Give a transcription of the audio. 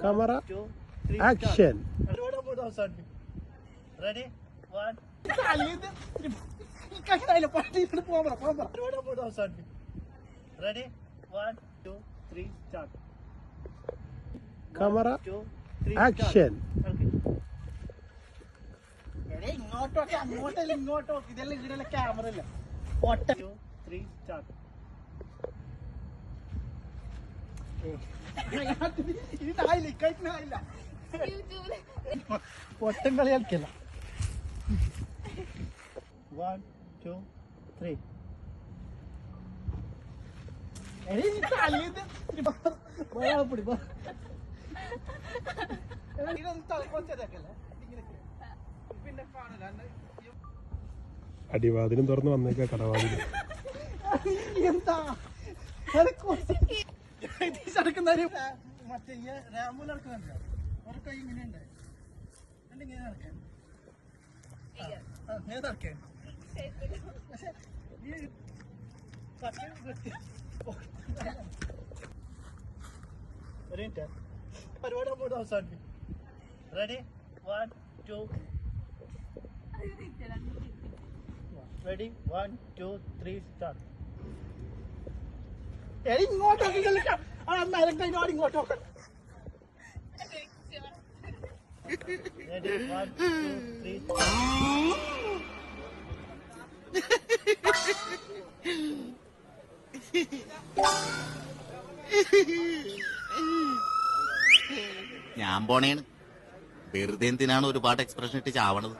Camera, action. Ready? One. Ready? 1, 2, 3, start. Camera, 2, 3, action. ഇങ്ങോട്ടോ ഇതെല്ലാം ഇടല camera ഇല്ല 2, 3, start. പൊട്ടം കളി കളിക്കല്ല 1, 2, 3. അടിവാതിലും തുറന്ന് വന്നേക്ക കടവാതിലും. എന്താ മറ്റേ രാമൂല നടക്കുന്നുണ്ട് ഒരു കൈ ഇങ്ങനെയുണ്ട് ഇങ്ങനെ നടക്കാൻ നടക്കാൻ പക്ഷെ ഈ ഒരു മിനിറ്റ് പരിപാടി അങ്ങോട്ട് അവസാനിക്കും. റെഡി 1, 2. Ready 1, 2, 3 start. ഇങ്ങോട്ടൊക്കെ കളിക്കാം മരം കഴിഞ്ഞോട് ഇങ്ങോട്ട് നോക്കാം. റെഡി 1, 2, 3 ഞാൻ പോണേണ്. വെറുതെ എന്തിനാണ് ഒരുപാട് എക്സ്പ്രഷൻ ഇട്ട് ചാവണത്?